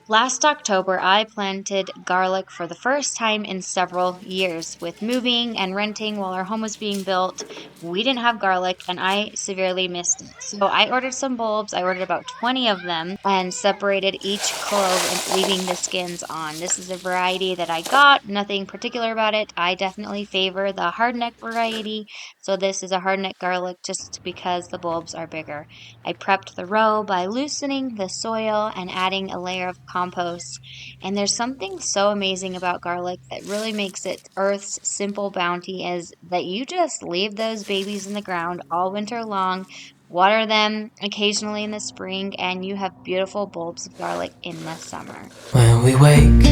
Last October, I planted garlic for the first time in several years. With moving and renting while our home was being built, we didn't have garlic and I severely missed it. So I ordered some bulbs. I ordered about 20 of them and separated each clove and leaving the skins on. This is a variety that I got, nothing particular about it. I definitely favor the hardneck variety. So this is a hardneck garlic just because the bulbs are bigger. I prepped the row by loosening the soil and adding a layer of compost. And there's something so amazing about garlic that really makes it Earth's simple bounty is that you just leave those babies in the ground all winter long, water them occasionally in the spring, and you have beautiful bulbs of garlic in the summer. When we wake,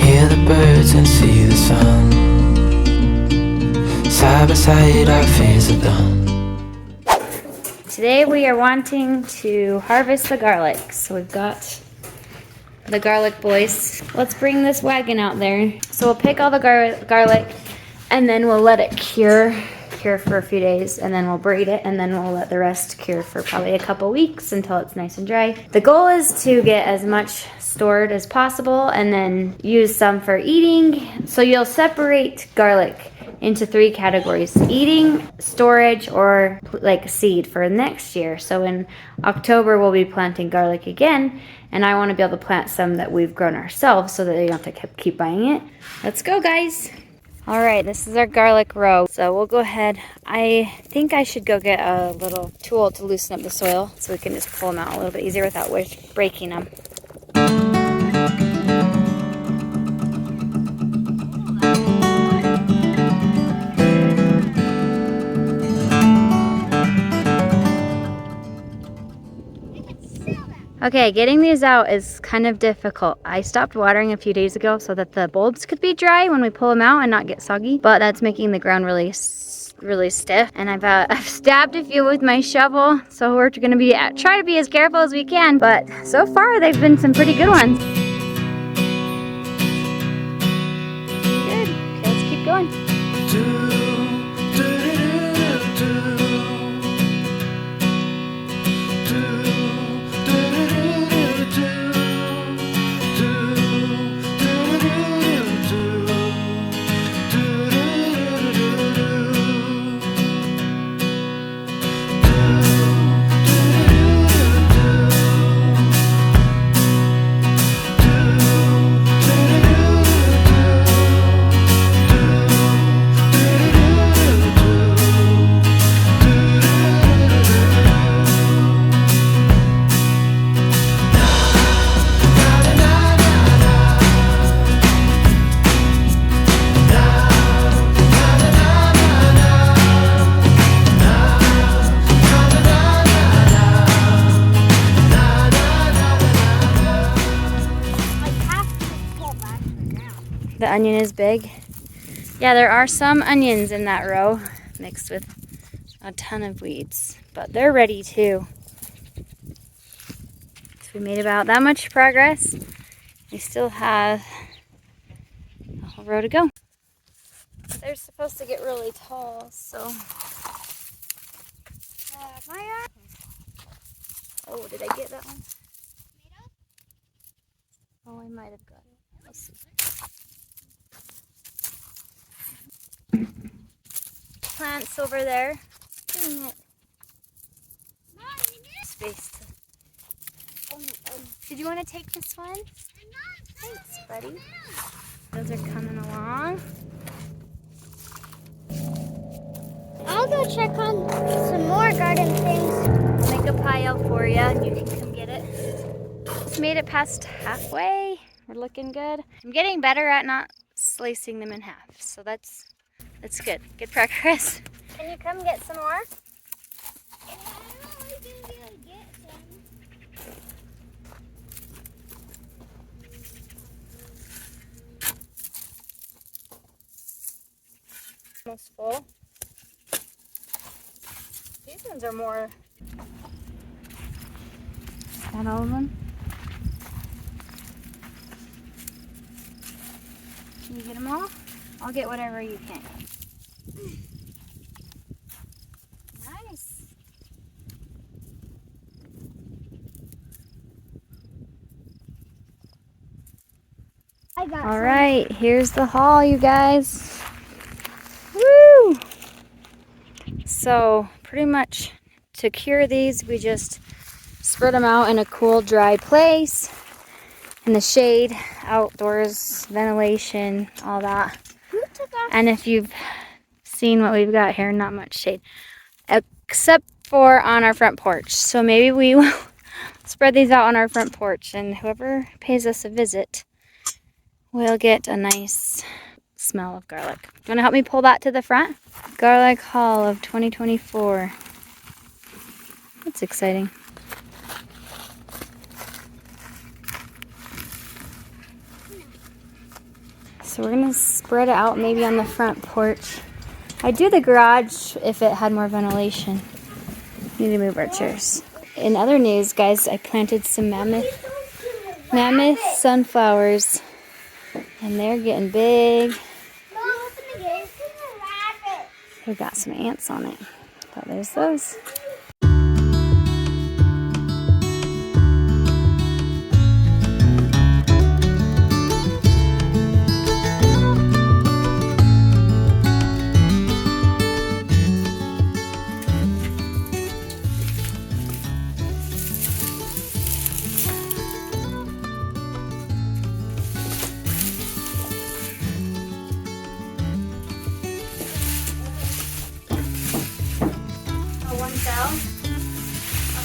hear the birds and see the sun. Side by side our fears are done. Today we are wanting to harvest the garlic. So we've got the garlic boys. Let's bring this wagon out there. So we'll pick all the garlic and then we'll let it cure for a few days, and then we'll braid it, and then we'll let the rest cure for probably a couple weeks until it's nice and dry. The goal is to get as much stored as possible and then use some for eating. So you'll separate garlic into 3 categories: eating, storage, or like seed for next year. So in October we'll be planting garlic again, and I want to be able to plant some that we've grown ourselves so that you don't have to keep buying it. Let's go, guys. All right, this is our garlic row. So we'll go ahead. I think I should go get a little tool to loosen up the soil so we can just pull them out a little bit easier without breaking them. Okay, getting these out is kind of difficult. I stopped watering a few days ago so that the bulbs could be dry when we pull them out and not get soggy, but that's making the ground really stiff. And I've stabbed a few with my shovel, so we're gonna try to be as careful as we can, but so far they've been some pretty good ones. Good, okay, let's keep going. The onion is big. Yeah, there are some onions in that row mixed with a ton of weeds, but they're ready too. So we made about that much progress. We still have a whole row to go. They're supposed to get really tall, so. Oh, did I get that one? Oh, I might have got it. Let's see. Plants over there. Dang it. Space to... Did you want to take this one? Thanks, buddy. Those are coming along. I'll go check on some more garden things. Make a pile for you and you can come get it. Just made it past halfway. We're looking good. I'm getting better at not slicing them in half, so that's good. Good progress. Can you come get some more? Almost full. These ones are more. Is that all of them? Can you get them all? I'll get whatever you can. Nice. I got All right, here's the haul, you guys. Woo! So pretty much to cure these, we just spread them out in a cool, dry place, in the shade, outdoors, ventilation, all that. And if you've seen what we've got here, not much shade, except for on our front porch. So maybe we will spread these out on our front porch, and whoever pays us a visit will get a nice smell of garlic. Do you want to help me pull that to the front? Garlic haul of 2024. That's exciting. So we're gonna spread it out maybe on the front porch. I'd do the garage if it had more ventilation. Need to move our chairs. In other news, guys, I planted some mammoth sunflowers, and they're getting big. We've got some ants on it, but there's those.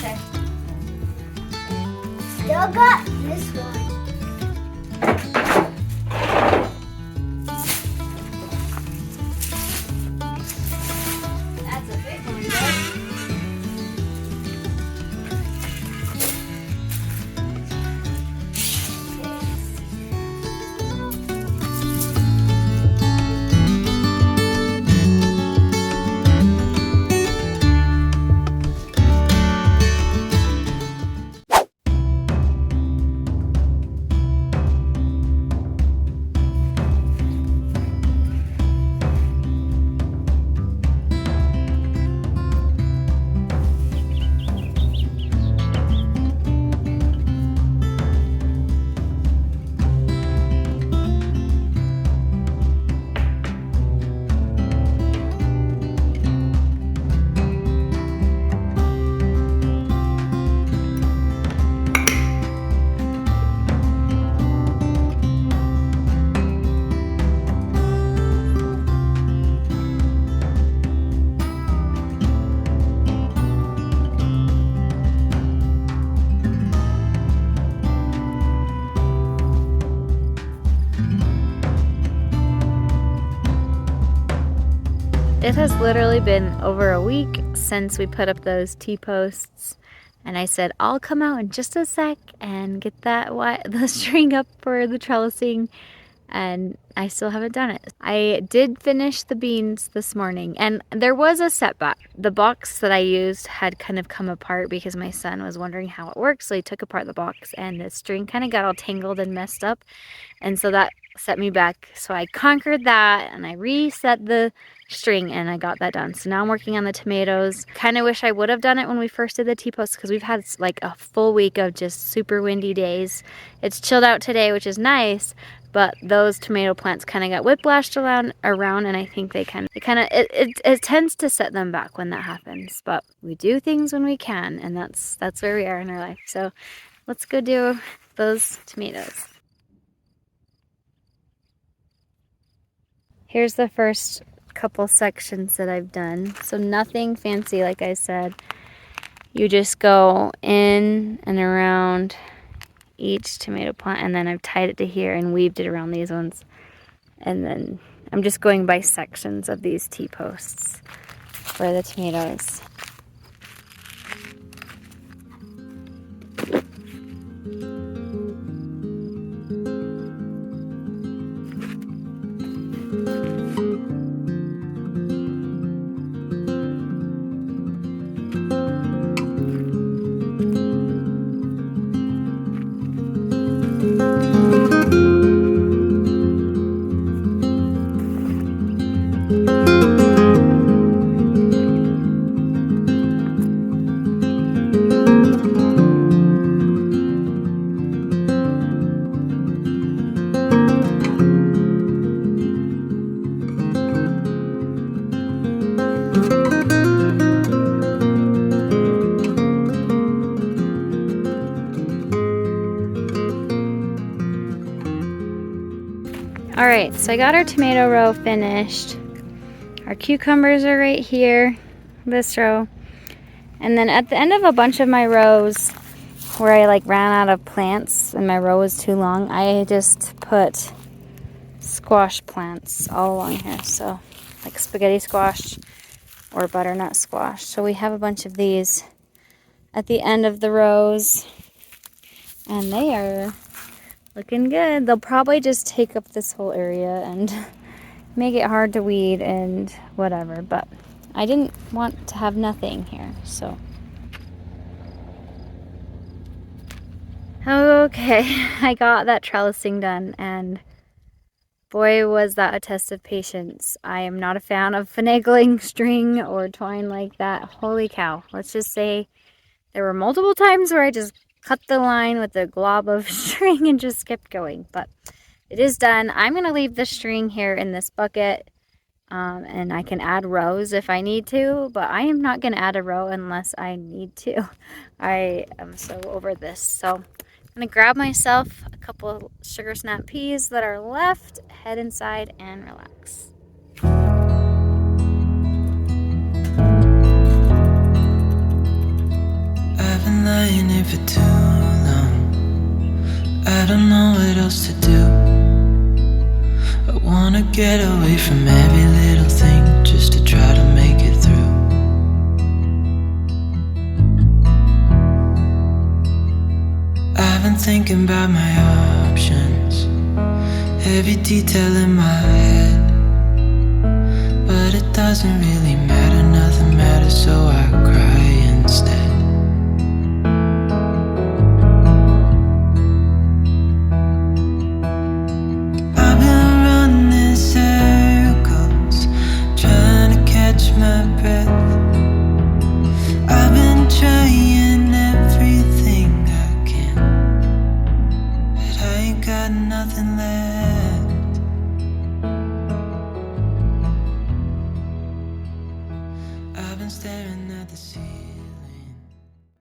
Okay. Still got this one. That's a big one, guys. It has literally been over a week since we put up those T-posts, and I said I'll come out in just a sec and get the string up for the trellising, and I still haven't done it. I did finish the beans this morning, and there was a setback. The box that I used had kind of come apart because my son was wondering how it works, so he took apart the box and the string kind of got all tangled and messed up, and so that set me back. So I conquered that and I reset the string and I got that done. So now I'm working on the tomatoes. Kind of wish I would have done it when we first did the T-posts, because we've had like a full week of just super windy days. It's chilled out today, which is nice, but those tomato plants kind of got whiplashed around, and I think it tends to set them back when that happens. But we do things when we can, and that's where we are in our life. So let's go do those tomatoes. Here's the first couple sections that I've done. So nothing fancy, like I said. You just go in and around each tomato plant, and then I've tied it to here and weaved it around these ones. And then I'm just going by sections of these T-posts for the tomatoes. All right, so I got our tomato row finished. Our cucumbers are right here, this row. And then at the end of a bunch of my rows where I like ran out of plants and my row was too long, I just put squash plants all along here. So like spaghetti squash or butternut squash. So we have a bunch of these at the end of the rows, and they are looking good. They'll probably just take up this whole area and make it hard to weed and whatever, but I didn't want to have nothing here, so. Okay, I got that trellising done, and boy, was that a test of patience. I am not a fan of finagling string or twine like that. Holy cow. Let's just say there were multiple times where I just cut the line with a glob of string and just kept going, but it is done. I'm going to leave the string here in this bucket, and I can add rows if I need to, but I am not going to add a row unless I need to. I am so over this. So I'm going to grab myself a couple of sugar snap peas that are left, head inside, and relax. I've been lying here for too long. I don't know what else to do. I wanna get away from every little thing just to try to make it through. I've been thinking about my options, every detail in my head, but it doesn't really matter, nothing matters, so I cry instead. My breath. I've been trying everything I can, but I ain't got nothing left.